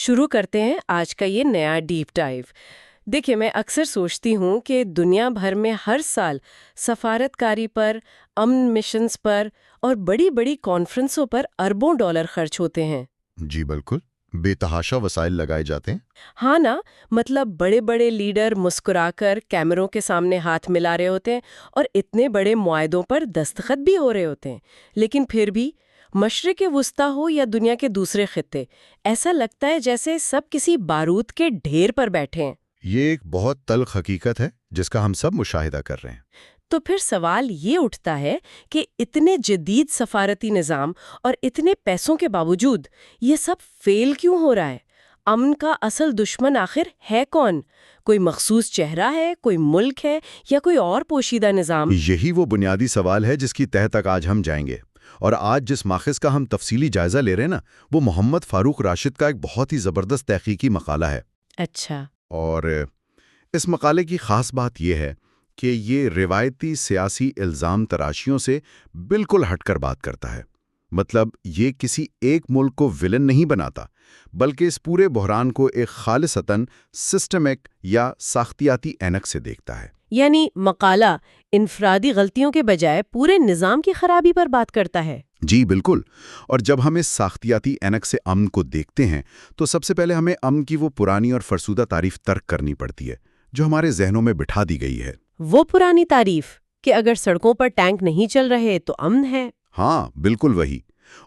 شروع کرتے ہیں آج کا یہ نیا ڈیپ ڈائیو۔ دیکھیں، میں اکثر سوچتی ہوں کہ دنیا بھر میں ہر سال سفارتکاری پر، امن مشنز پر اور بڑی بڑی کانفرنسوں پر اربوں ڈالر خرچ ہوتے ہیں۔ جی بالکل، بے تحاشا وسائل لگائے جاتے ہیں۔ ہاں نا، مطلب بڑے بڑے لیڈر مسکرا کر کیمروں کے سامنے ہاتھ ملا رہے ہوتے ہیں اور اتنے بڑے معاہدوں پر دستخط بھی ہو رہے ہوتے ہیں، لیکن پھر بھی مشرق وسطیٰ ہو یا دنیا کے دوسرے خطے، ایسا لگتا ہے جیسے سب کسی بارود کے ڈھیر پر بیٹھے ہیں۔ یہ ایک بہت تلخ حقیقت ہے جس کا ہم سب مشاہدہ کر رہے ہیں۔ تو پھر سوال یہ اٹھتا ہے کہ اتنے جدید سفارتی نظام اور اتنے پیسوں کے باوجود یہ سب فیل کیوں ہو رہا ہے؟ امن کا اصل دشمن آخر ہے کون؟ کوئی مخصوص چہرہ ہے، کوئی ملک ہے، یا کوئی اور پوشیدہ نظام؟ یہی وہ بنیادی سوال ہے جس کی تہہ تک آج ہم جائیں گے، اور آج جس ماخذ کا ہم تفصیلی جائزہ لے رہے ہیں نا، وہ محمد فاروق راشد کا ایک بہت ہی زبردست تحقیقی مقالہ ہے۔ اچھا۔ اور اس مقالے کی خاص بات یہ ہے کہ یہ روایتی سیاسی الزام تراشیوں سے بالکل ہٹ کر بات کرتا ہے۔ مطلب یہ کسی ایک ملک کو ولن نہیں بناتا، بلکہ اس پورے بحران کو ایک خالصتاً سسٹمک یا ساختیاتی اینک سے دیکھتا ہے۔ یعنی مقالہ انفرادی غلطیوں کے بجائے پورے نظام کی خرابی پر بات کرتا ہے۔ جی بالکل، اور جب ہم اس ساختیاتی اینک سے امن کو دیکھتے ہیں تو سب سے پہلے ہمیں امن کی وہ پرانی اور فرسودہ تعریف ترک کرنی پڑتی ہے جو ہمارے ذہنوں میں بٹھا دی گئی ہے۔ وہ پرانی تعریف کہ اگر سڑکوں پر ٹینک نہیں چل رہے تو امن ہے۔ ہاں بالکل وہی۔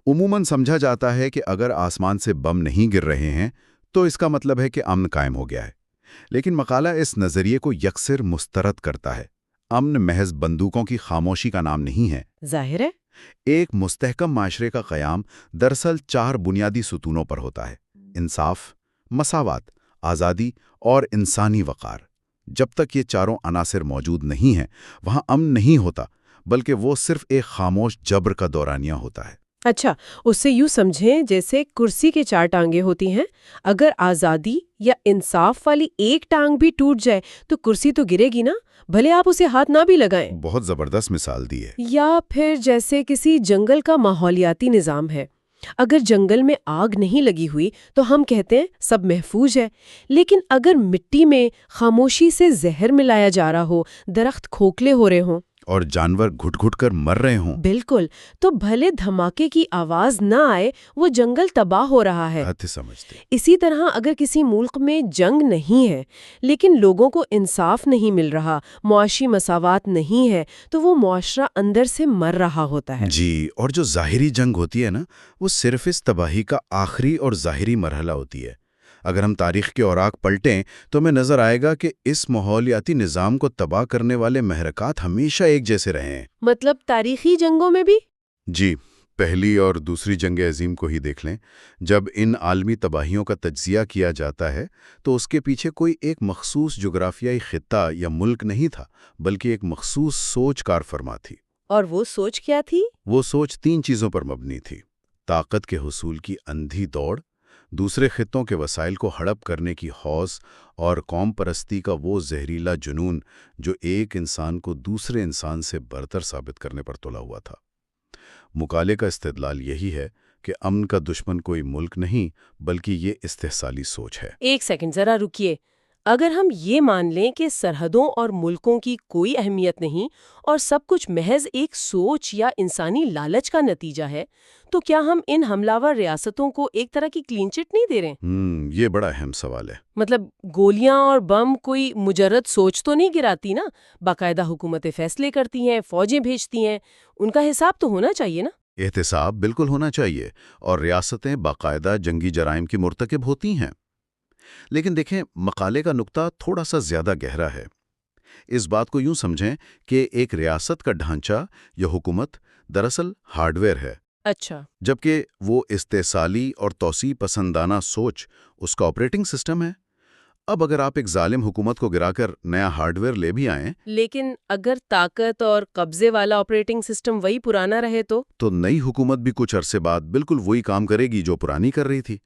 عموماً سمجھا جاتا ہے کہ اگر آسمان سے بم نہیں گر رہے ہیں تو اس کا مطلب ہے کہ امن قائم ہو گیا ہے، لیکن مقالہ اس نظریے کو یکسر مسترد کرتا ہے۔ امن محض بندوقوں کی خاموشی کا نام نہیں ہے۔ ظاہر ہے۔ ایک مستحکم معاشرے کا قیام دراصل 4 بنیادی ستونوں پر ہوتا ہے: انصاف، مساوات، آزادی اور انسانی وقار۔ جب تک یہ چاروں عناصر موجود نہیں ہیں وہاں امن نہیں ہوتا، بلکہ وہ صرف ایک خاموش جبر کا دورانیہ ہوتا ہے۔ اچھا، اس سے یوں سمجھیں جیسے کرسی کے 4 ٹانگیں ہوتی ہیں، اگر آزادی یا انصاف والی ایک ٹانگ بھی ٹوٹ جائے تو کرسی تو گرے گی نا، بھلے آپ اسے ہاتھ نہ بھی لگائیں۔ بہت زبردست مثال دی ہے۔ یا پھر جیسے کسی جنگل کا ماحولیاتی نظام ہے، اگر جنگل میں آگ نہیں لگی ہوئی تو ہم کہتے ہیں سب محفوظ ہے، لیکن اگر مٹی میں خاموشی سے زہر ملایا جا رہا ہو، درخت کھوکھلے ہو رہے ہوں اور جانور گھٹ گھٹ کر مر رہے ہوں، بالکل، تو بھلے دھماکے کی آواز نہ آئے، وہ جنگل تباہ ہو رہا ہے۔ حد سمجھتے۔ اسی طرح اگر کسی ملک میں جنگ نہیں ہے لیکن لوگوں کو انصاف نہیں مل رہا، معاشی مساوات نہیں ہے، تو وہ معاشرہ اندر سے مر رہا ہوتا ہے۔ جی، اور جو ظاہری جنگ ہوتی ہے نا، وہ صرف اس تباہی کا آخری اور ظاہری مرحلہ ہوتی ہے۔ اگر ہم تاریخ کے اوراق پلٹیں تو ہمیں نظر آئے گا کہ اس ماحولیاتی نظام کو تباہ کرنے والے محرکات ہمیشہ ایک جیسے رہے ہیں۔ مطلب تاریخی جنگوں میں بھی؟ جی، پہلی اور دوسری جنگ عظیم کو ہی دیکھ لیں۔ جب ان عالمی تباہیوں کا تجزیہ کیا جاتا ہے تو اس کے پیچھے کوئی ایک مخصوص جغرافیائی خطہ یا ملک نہیں تھا، بلکہ ایک مخصوص سوچ کار فرما تھی۔ اور وہ سوچ کیا تھی؟ وہ سوچ 3 چیزوں پر مبنی تھی: طاقت کے حصول کی اندھی دوڑ، دوسرے خطوں کے وسائل کو ہڑپ کرنے کی ہوس، اور قوم پرستی کا وہ زہریلا جنون جو ایک انسان کو دوسرے انسان سے برتر ثابت کرنے پر تلا ہوا تھا۔ مقالے کا استدلال یہی ہے کہ امن کا دشمن کوئی ملک نہیں بلکہ یہ استحصالی سوچ ہے۔ ایک سیکنڈ ذرا رکیے۔ اگر ہم یہ مان لیں کہ سرحدوں اور ملکوں کی کوئی اہمیت نہیں اور سب کچھ محض ایک سوچ یا انسانی لالچ کا نتیجہ ہے، تو کیا ہم ان حملہ ریاستوں کو ایک طرح کی کلین چٹ نہیں دے رہے؟ یہ بڑا اہم سوال ہے۔ مطلب گولیاں اور بم کوئی مجرد سوچ تو نہیں گراتی نا، باقاعدہ حکومتیں فیصلے کرتی ہیں، فوجیں بھیجتی ہیں، ان کا حساب تو ہونا چاہیے نا۔ احتساب بالکل ہونا چاہیے، اور ریاستیں باقاعدہ جنگی جرائم کی مرتکب ہوتی ہیں۔ لیکن دیکھیں، مقالے کا نقطہ تھوڑا سا زیادہ گہرا ہے۔ اس بات کو یوں سمجھیں کہ ایک ریاست کا ڈھانچہ یا حکومت دراصل ہارڈ ویئر ہے، اچھا، جبکہ وہ استحصالی اور توسیع پسندانہ سوچ اس کا آپریٹنگ سسٹم ہے۔ اب اگر آپ ایک ظالم حکومت کو گرا کر نیا ہارڈ ویئر لے بھی آئیں، لیکن اگر طاقت اور قبضے والا آپریٹنگ سسٹم وہی پرانا رہے تو نئی حکومت بھی کچھ عرصے بعد بالکل وہی کام کرے گی جو پرانی کر رہی تھی۔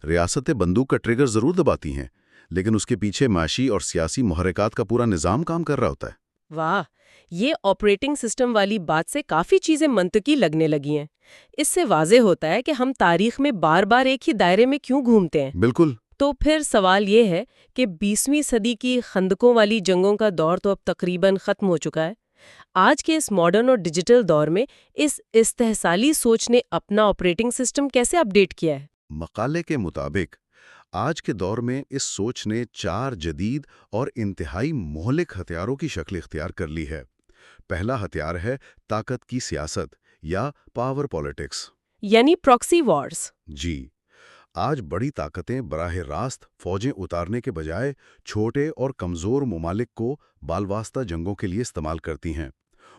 ریاستیں بندوق کا ٹریگر ضرور دباتی ہیں، لیکن اس کے پیچھے معاشی اور سیاسی محرکات کا پورا نظام کام کر رہا ہوتا ہے۔ واہ، یہ آپریٹنگ سسٹم والی بات سے کافی چیزیں منطقی لگنے لگی ہیں۔ اس سے واضح ہوتا ہے کہ ہم تاریخ میں بار بار ایک ہی دائرے میں کیوں گھومتے ہیں۔ بالکل۔ تو پھر سوال یہ ہے کہ 20ویں صدی کی خندقوں والی جنگوں کا دور تو اب تقریباً ختم ہو چکا ہے۔ آج کے اس ماڈرن اور ڈیجیٹل دور میں اس استحصالی سوچ نے اپنا آپریٹنگ سسٹم کیسے اپڈیٹ کیا ہے؟ مقالے کے مطابق آج کے دور میں اس سوچ نے 4 جدید اور انتہائی مہلک ہتھیاروں کی شکل اختیار کر لی ہے۔ پہلا ہتھیار ہے طاقت کی سیاست یا پاور پالیٹکس۔ یعنی پراکسی وارز۔ جی، آج بڑی طاقتیں براہ راست فوجیں اتارنے کے بجائے چھوٹے اور کمزور ممالک کو بالواسطہ جنگوں کے لیے استعمال کرتی ہیں۔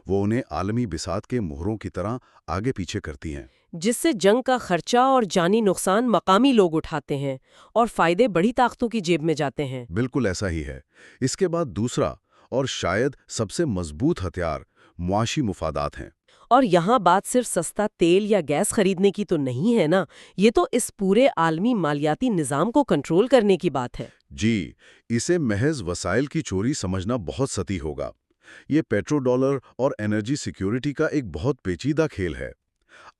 وہ انہیں عالمی بساط کے مہروں کی طرح آگے پیچھے کرتی ہیں، جس سے جنگ کا خرچہ اور جانی نقصان مقامی لوگ اٹھاتے ہیں اور فائدے بڑی طاقتوں کی جیب میں جاتے ہیں۔ بالکل ایسا ہی ہے۔ اس کے بعد دوسرا اور شاید سب سے مضبوط ہتھیار معاشی مفادات ہیں۔ اور یہاں بات صرف سستا تیل یا گیس خریدنے کی تو نہیں ہے نا، یہ تو اس پورے عالمی مالیاتی نظام کو کنٹرول کرنے کی بات ہے۔ جی، اسے محض وسائل کی چوری سمجھنا بہت سطحی ہوگا۔ یہ پیٹرو ڈالر اور انرجی سیکیورٹی کا ایک بہت پیچیدہ کھیل ہے۔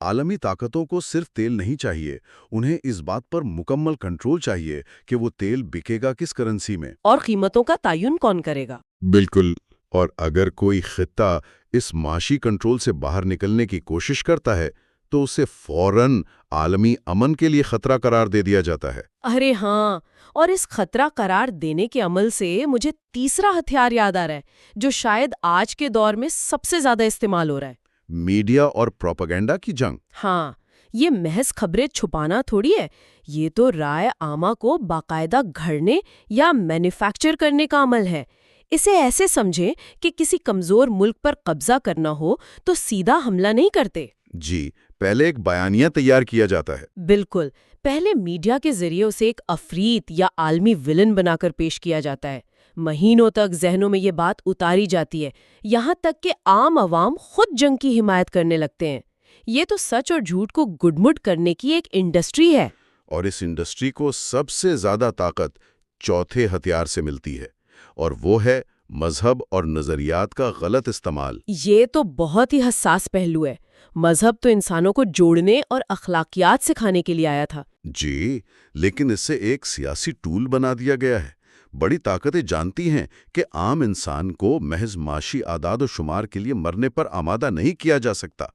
عالمی طاقتوں کو صرف تیل نہیں چاہیے، انہیں اس بات پر مکمل کنٹرول چاہیے کہ وہ تیل بکے گا کس کرنسی میں اور قیمتوں کا تعین کون کرے گا؟ بالکل۔ اور اگر کوئی خطہ اس معاشی کنٹرول سے باہر نکلنے کی کوشش کرتا ہے تو اسے فوراً عالمی امن کے لیے خطرہ قرار دے دیا جاتا ہے۔ ارے ہاں، اور اس خطرہ قرار دینے کے عمل سے مجھے تیسرا ہتھیار یاد آ رہا ہے جو شاید آج کے دور میں سب سے زیادہ استعمال ہو رہا ہے۔ میڈیا اور پروپیگنڈا کی جنگ۔ ہاں، یہ محض خبریں چھپانا تھوڑی ہے، یہ تو رائے عامہ کو باقاعدہ گھڑنے یا مینوفیکچر کرنے کا عمل ہے۔ اسے ایسے سمجھیں کہ کسی کمزور ملک پر قبضہ کرنا ہو تو سیدھا حملہ نہیں کرتے۔ جی، پہلے ایک بیانیہ تیار کیا جاتا ہے۔ بالکل، پہلے میڈیا کے ذریعے اسے ایک افریت یا عالمی ولن بنا کر پیش کیا جاتا ہے۔ مہینوں تک ذہنوں میں یہ بات اتاری جاتی ہے، یہاں تک کہ عام عوام خود جنگ کی حمایت کرنے لگتے ہیں۔ یہ تو سچ اور جھوٹ کو گڈمڈ کرنے کی ایک انڈسٹری ہے۔ اور اس انڈسٹری کو سب سے زیادہ طاقت چوتھے ہتھیار سے ملتی ہے، اور وہ ہے مذہب اور نظریات کا غلط استعمال۔ یہ تو بہت ہی حساس پہلو ہے۔ مذہب تو انسانوں کو جوڑنے اور اخلاقیات سکھانے کے لیے آیا تھا۔ جی، لیکن اسے ایک سیاسی ٹول بنا دیا گیا ہے۔ بڑی طاقتیں جانتی ہیں کہ عام انسان کو محض معاشی اعداد و شمار کے لیے مرنے پر آمادہ نہیں کیا جا سکتا،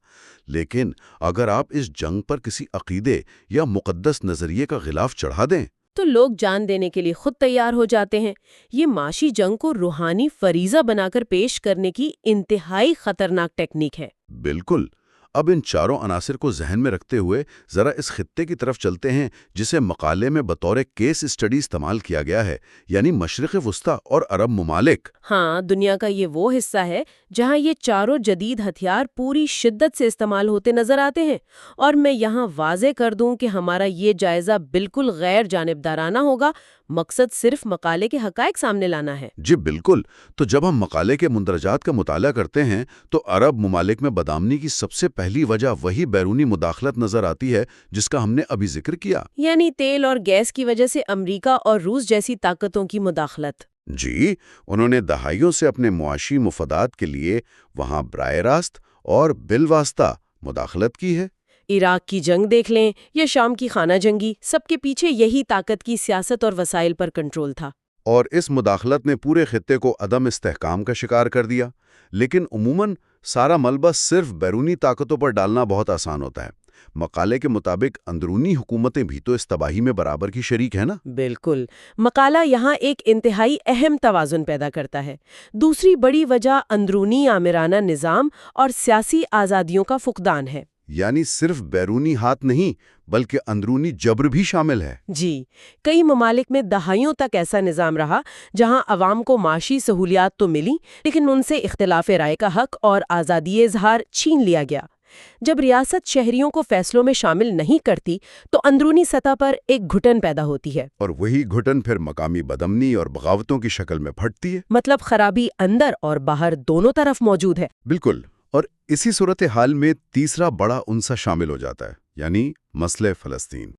لیکن اگر آپ اس جنگ پر کسی عقیدے یا مقدس نظریے کا غلاف چڑھا دیں تو لوگ جان دینے کے لیے خود تیار ہو جاتے ہیں۔ یہ معاشی جنگ کو روحانی فریضہ بنا کر پیش کرنے کی انتہائی خطرناک ٹیکنیک ہے۔ بالکل۔ اب ان چاروں عناصر کو ذہن میں رکھتے ہوئے ذرا اس خطے کی طرف چلتے ہیں جسے مقالے میں بطور کیس اسٹڈی استعمال کیا گیا ہے، یعنی مشرق وسطیٰ اور عرب ممالک۔ ہاں، دنیا کا یہ وہ حصہ ہے جہاں یہ چاروں جدید ہتھیار پوری شدت سے استعمال ہوتے نظر آتے ہیں، اور میں یہاں واضح کر دوں کہ ہمارا یہ جائزہ بالکل غیر جانبدارانہ ہوگا، مقصد صرف مقالے کے حقائق سامنے لانا ہے۔ جی بالکل۔ تو جب ہم مقالے کے مندرجات کا مطالعہ کرتے ہیں تو عرب ممالک میں بدامنی کی سب سے پہلی وجہ وہی بیرونی مداخلت نظر آتی ہے جس کا ہم نے ابھی ذکر کیا، یعنی تیل اور گیس کی وجہ سے امریکہ اور روس جیسی طاقتوں کی مداخلت۔ جی، انہوں نے دہائیوں سے اپنے معاشی مفادات کے لیے وہاں براہ راست اور بالواسطہ مداخلت کی ہے۔ عراق کی جنگ دیکھ لیں یا شام کی خانہ جنگی، سب کے پیچھے یہی طاقت کی سیاست اور وسائل پر کنٹرول تھا۔ اور اس مداخلت نے پورے خطے کو عدم استحکام کا شکار کر دیا۔ لیکن عموماً سارا ملبہ صرف بیرونی طاقتوں پر ڈالنا بہت آسان ہوتا ہے۔ مقالے کے مطابق اندرونی حکومتیں بھی تو اس تباہی میں برابر کی شریک ہیں نا؟ بالکل، مقالہ یہاں ایک انتہائی اہم توازن پیدا کرتا ہے۔ دوسری بڑی وجہ اندرونی آمرانہ نظام اور سیاسی آزادیوں کا فقدان ہے۔ یعنی صرف بیرونی ہاتھ نہیں بلکہ اندرونی جبر بھی شامل ہے۔ جی، کئی ممالک میں دہائیوں تک ایسا نظام رہا جہاں عوام کو معاشی سہولیات تو ملی لیکن ان سے اختلاف رائے کا حق اور آزادی اظہار چھین لیا گیا۔ جب ریاست شہریوں کو فیصلوں میں شامل نہیں کرتی تو اندرونی سطح پر ایک گھٹن پیدا ہوتی ہے، اور وہی گھٹن پھر مقامی بدامنی اور بغاوتوں کی شکل میں پھٹتی ہے۔ مطلب خرابی اندر اور باہر دونوں طرف موجود ہے۔ بالکل۔ اور اسی صورتحال میں تیسرا بڑا عنصر شامل ہو جاتا ہے، یعنی مسئلہ فلسطین،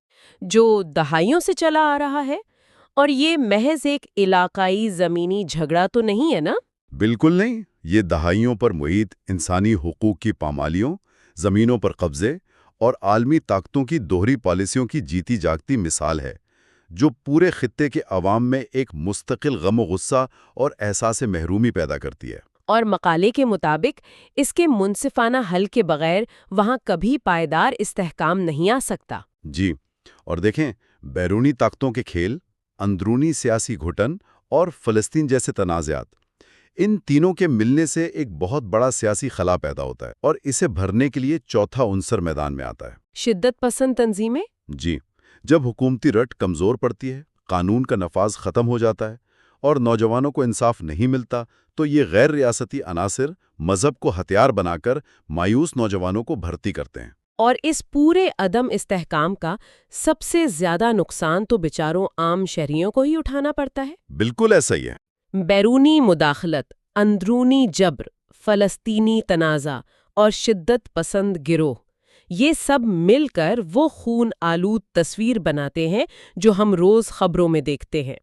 جو دہائیوں سے چلا آ رہا ہے۔ اور یہ محض ایک علاقائی زمینی جھگڑا تو نہیں ہے نا؟ بالکل نہیں۔ یہ دہائیوں پر محیط انسانی حقوق کی پامالیوں، زمینوں پر قبضے اور عالمی طاقتوں کی دوہری پالیسیوں کی جیتی جاگتی مثال ہے، جو پورے خطے کے عوام میں ایک مستقل غم و غصہ اور احساس محرومی پیدا کرتی ہے۔ اور مقالے کے مطابق اس کے منصفانہ حل کے بغیر وہاں کبھی پائیدار استحکام نہیں آ سکتا۔ جی، اور دیکھیں، بیرونی طاقتوں کے کھیل، اندرونی سیاسی گھٹن اور فلسطین جیسے تنازعات، ان تینوں کے ملنے سے ایک بہت بڑا سیاسی خلا پیدا ہوتا ہے، اور اسے بھرنے کے لیے چوتھا عنصر میدان میں آتا ہے۔ شدت پسند تنظیمیں؟ جی، جب حکومتی رٹ کمزور پڑتی ہے، قانون کا نفاذ ختم ہو جاتا ہے اور نوجوانوں کو انصاف نہیں ملتا، تو یہ غیر ریاستی عناصر مذہب کو ہتھیار بنا کر مایوس نوجوانوں کو بھرتی کرتے ہیں۔ اور اس پورے عدم استحکام کا سب سے زیادہ نقصان تو بیچاروں عام شہریوں کو ہی اٹھانا پڑتا ہے۔ بالکل ایسا ہی ہے۔ بیرونی مداخلت، اندرونی جبر، فلسطینی تنازع اور شدت پسند گروہ، یہ سب مل کر وہ خون آلود تصویر بناتے ہیں جو ہم روز خبروں میں دیکھتے ہیں۔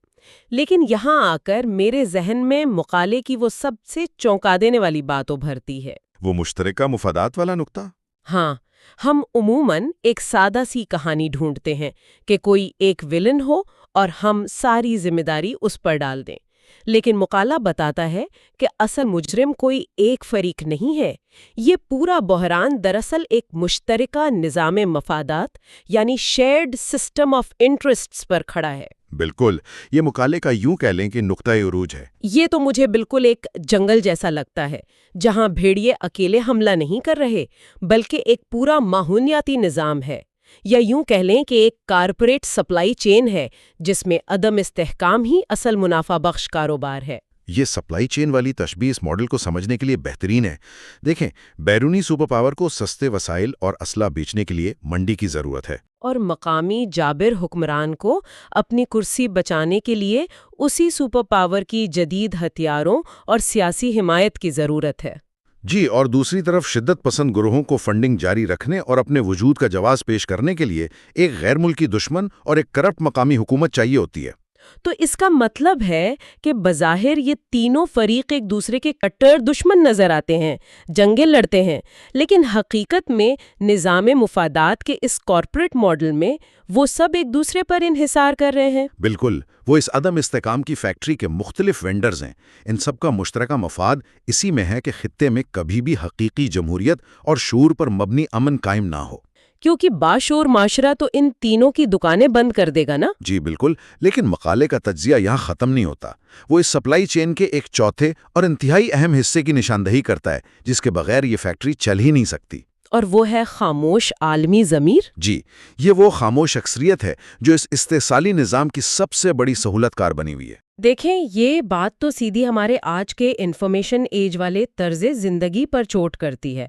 لیکن یہاں آ کر میرے ذہن میں مقالے کی وہ سب سے چونکا دینے والی بات ابھرتی ہے۔ وہ مشترکہ مفادات والا نقطہ؟ ہاں، ہم عموماً ایک سادہ سی کہانی ڈھونڈتے ہیں کہ کوئی ایک ویلن ہو اور ہم ساری ذمہ داری اس پر ڈال دیں، لیکن مقالہ بتاتا ہے کہ اصل مجرم کوئی ایک فریق نہیں ہے۔ یہ پورا بحران دراصل ایک مشترکہ نظام مفادات یعنی شیئرڈ سسٹم آف انٹرسٹس پر کھڑا ہے۔ بالکل، یہ مقالے کا یوں کہہ لیں کہ نقطۂ عروج ہے۔ یہ تو مجھے بالکل ایک جنگل جیسا لگتا ہے، جہاں بھیڑیے اکیلے حملہ نہیں کر رہے بلکہ ایک پورا ماحولیاتی نظام ہے، یا یوں کہہ لیں کہ ایک کارپوریٹ سپلائی چین ہے جس میں عدم استحکام ہی اصل منافع بخش کاروبار ہے۔ یہ سپلائی چین والی تشبیہ اس ماڈل کو سمجھنے کے لیے بہترین ہے۔ دیکھیں، بیرونی سپر پاور کو سستے وسائل اور اسلحہ بیچنے کے لیے منڈی کی ضرورت ہے، اور مقامی جابر حکمران کو اپنی کرسی بچانے کے لیے اسی سپر پاور کی جدید ہتھیاروں اور سیاسی حمایت کی ضرورت ہے۔ جی، اور دوسری طرف شدت پسند گروہوں کو فنڈنگ جاری رکھنے اور اپنے وجود کا جواز پیش کرنے کے لیے ایک غیر ملکی دشمن اور ایک کرپٹ مقامی حکومت چاہیے ہوتی ہے۔ تو اس کا مطلب ہے کہ بظاہر یہ تینوں فریق ایک دوسرے کے کٹر دشمن نظر آتے ہیں، جنگیں لڑتے ہیں، لیکن حقیقت میں نظام مفادات کے اس کارپوریٹ ماڈل میں وہ سب ایک دوسرے پر انحصار کر رہے ہیں۔ بالکل، وہ اس عدم استحکام کی فیکٹری کے مختلف وینڈرز ہیں۔ ان سب کا مشترکہ مفاد اسی میں ہے کہ خطے میں کبھی بھی حقیقی جمہوریت اور شعور پر مبنی امن قائم نہ ہو، کیونکہ باشعور معاشرہ تو ان تینوں کی دکانیں بند کر دے گا نا۔ جی بالکل، لیکن مقالے کا تجزیہ یہاں ختم نہیں ہوتا۔ وہ اس سپلائی چین کے ایک چوتھے اور انتہائی اہم حصے کی نشاندہی کرتا ہے جس کے بغیر یہ فیکٹری چل ہی نہیں سکتی، اور وہ ہے خاموش عالمی ضمیر۔ جی، یہ وہ خاموش اکثریت ہے جو اس استحصالی نظام کی سب سے بڑی سہولت کار بنی ہوئی ہے۔ دیکھیں، یہ بات تو سیدھی ہمارے آج کے انفارمیشن ایج والے طرز زندگی پر چوٹ کرتی ہے۔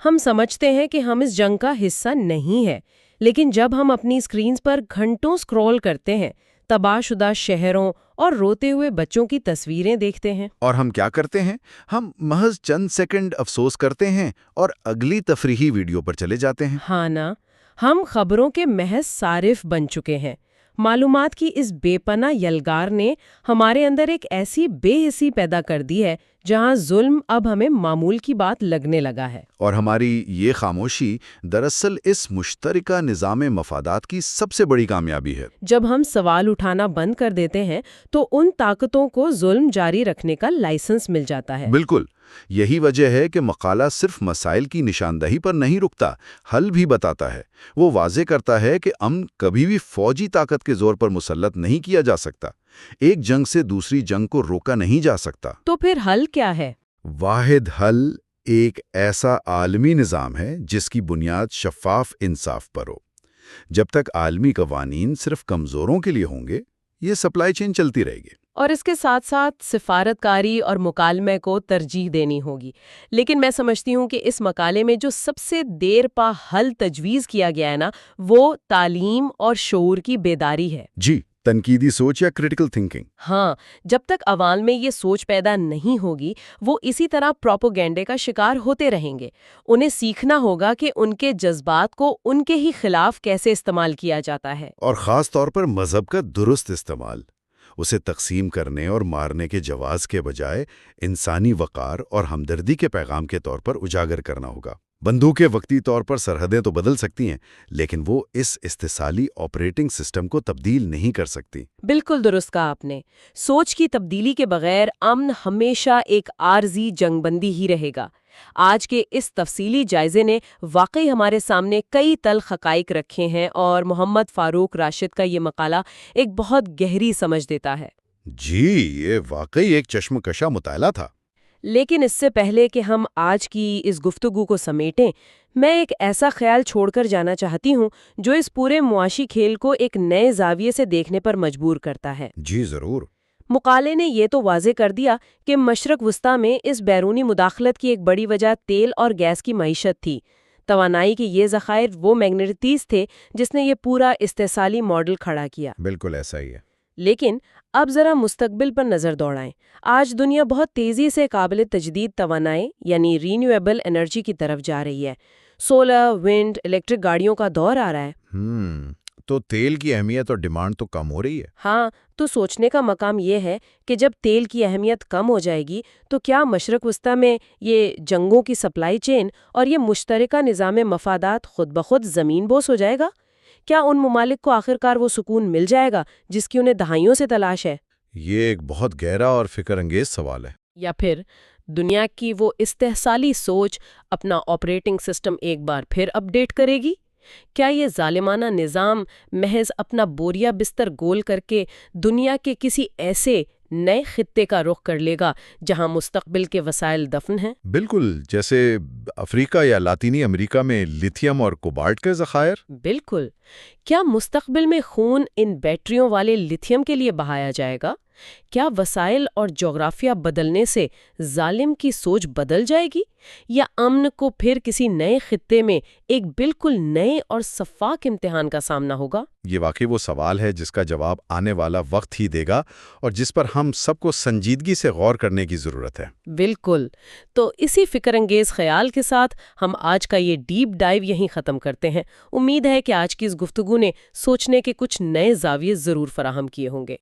ہم سمجھتے ہیں کہ ہم اس جنگ کا حصہ نہیں ہے، لیکن جب ہم اپنی اسکرینز پر گھنٹوں سکرول کرتے ہیں، تباہ شدہ شہروں اور روتے ہوئے بچوں کی تصویریں دیکھتے ہیں، اور ہم کیا کرتے ہیں؟ ہم محض چند سیکنڈ افسوس کرتے ہیں اور اگلی تفریحی ویڈیو پر چلے جاتے ہیں۔ ہاں نا، ہم خبروں کے محض صارف بن چکے ہیں۔ معلومات کی اس بے پناہ یلغار نے ہمارے اندر ایک ایسی بے حسی پیدا کر دی ہے جہاں ظلم اب ہمیں معمول کی بات لگنے لگا ہے۔ اور ہماری یہ خاموشی دراصل اس مشترکہ نظام مفادات کی سب سے بڑی کامیابی ہے۔ جب ہم سوال اٹھانا بند کر دیتے ہیں تو ان طاقتوں کو ظلم جاری رکھنے کا لائسنس مل جاتا ہے۔ بالکل، یہی وجہ ہے کہ مقالہ صرف مسائل کی نشاندہی پر نہیں رکتا، حل بھی بتاتا ہے۔ وہ واضح کرتا ہے کہ امن کبھی بھی فوجی طاقت کے زور پر مسلط نہیں کیا جا سکتا، ایک جنگ سے دوسری جنگ کو روکا نہیں جا سکتا۔ تو پھر حل کیا ہے؟ واحد حل ایک ایسا عالمی نظام ہے جس کی بنیاد شفاف انصاف پر ہو۔ جب تک عالمی قوانین صرف کمزوروں کے لیے ہوں گے، یہ سپلائی چین چلتی رہے گی۔ اور اس کے ساتھ ساتھ سفارت کاری اور مکالمے کو ترجیح دینی ہوگی۔ لیکن میں سمجھتی ہوں کہ اس مقالے میں جو سب سے دیر پا حل تجویز کیا گیا ہے نا، وہ تعلیم اور شعور کی بیداری ہے۔ جی، تنقیدی سوچ یا کریٹیکل تھنکنگ۔ ہاں، جب تک عوام میں یہ سوچ پیدا نہیں ہوگی، وہ اسی طرح پروپیگنڈے کا شکار ہوتے رہیں گے۔ انہیں سیکھنا ہوگا کہ ان کے جذبات کو ان کے ہی خلاف کیسے استعمال کیا جاتا ہے۔ اور خاص طور پر مذہب کا درست استعمال۔ اسے تقسیم کرنے اور مارنے کے جواز کے بجائے انسانی وقار اور ہمدردی کے پیغام کے طور پر اجاگر کرنا ہوگا۔ بندوقیں وقتی طور پر سرحدیں تو بدل سکتی ہیں، لیکن وہ اس استثالی آپریٹنگ سسٹم کو تبدیل نہیں کر سکتی۔ بالکل درست کہا آپ نے۔ سوچ کی تبدیلی کے بغیر امن ہمیشہ ایک عارضی جنگ بندی ہی رہے گا۔ آج کے اس تفصیلی جائزے نے واقعی ہمارے سامنے کئی تلخ حقائق رکھے ہیں، اور محمد فاروق راشد کا یہ مقالہ ایک بہت گہری سمجھ دیتا ہے۔ جی، یہ واقعی ایک چشمکشا مطالعہ تھا۔ لیکن اس سے پہلے کہ ہم آج کی اس گفتگو کو سمیٹیں، میں ایک ایسا خیال چھوڑ کر جانا چاہتی ہوں جو اس پورے معاشی کھیل کو ایک نئے زاویے سے دیکھنے پر مجبور کرتا ہے۔ جی ضرور۔ مقالے نے یہ تو واضح کر دیا کہ مشرق وسطیٰ میں اس بیرونی مداخلت کی ایک بڑی وجہ تیل اور گیس کی معیشت تھی۔ توانائی کے یہ ذخائر وہ میگنیٹیز تھے جس نے یہ پورا استحصالی ماڈل کھڑا کیا۔ بالکل ایسا ہی ہے۔ لیکن اب ذرا مستقبل پر نظر دوڑائیں۔ آج دنیا بہت تیزی سے قابل تجدید توانائی یعنی رینیویبل انرجی کی طرف جا رہی ہے۔ سولر، ونڈ، الیکٹرک گاڑیوں کا دور آ رہا ہے۔ تو تیل کی اہمیت اور ڈیمانڈ تو کم ہو رہی ہے۔ ہاں، تو سوچنے کا مقام یہ ہے کہ جب تیل کی اہمیت کم ہو جائے گی تو کیا مشرق وسطیٰ میں یہ جنگوں کی سپلائی چین اور یہ مشترکہ نظام مفادات خود بخود زمین بوس ہو جائے گا؟ کیا ان ممالک کو آخرکار وہ سکون مل جائے گا جس کی انہیں دہائیوں سے تلاش ہے؟ یہ ایک بہت گہرا اور فکر انگیز سوال ہے۔ یا پھر دنیا کی وہ استحصالی سوچ اپنا آپریٹنگ سسٹم ایک بار پھر اپ ڈیٹ کرے گی؟ کیا یہ ظالمانہ نظام محض اپنا بوریا بستر گول کر کے دنیا کے کسی ایسے نئے خطے کا رخ کر لے گا جہاں مستقبل کے وسائل دفن ہیں؟ بالکل، جیسے افریقہ یا لاطینی امریکہ میں لیتھیم اور کوبالٹ کے ذخائر۔ بالکل۔ کیا مستقبل میں خون ان بیٹریوں والے لیتھیم کے لیے بہایا جائے گا؟ کیا وسائل اور جغرافیہ بدلنے سے ظالم کی سوچ بدل جائے گی، یا امن کو پھر کسی نئے خطے میں ایک بالکل نئے اور شفاف امتحان کا سامنا ہوگا؟ یہ واقعی وہ سوال ہے جس کا جواب آنے والا وقت ہی دے گا، اور جس پر ہم سب کو سنجیدگی سے غور کرنے کی ضرورت ہے۔ بالکل۔ تو اسی فکر انگیز خیال کے ساتھ ہم آج کا یہ ڈیپ ڈائیو یہیں ختم کرتے ہیں۔ امید ہے کہ آج کی اس گفتگو نے سوچنے کے کچھ نئے زاویے ضرور فراہم کیے ہوں گے۔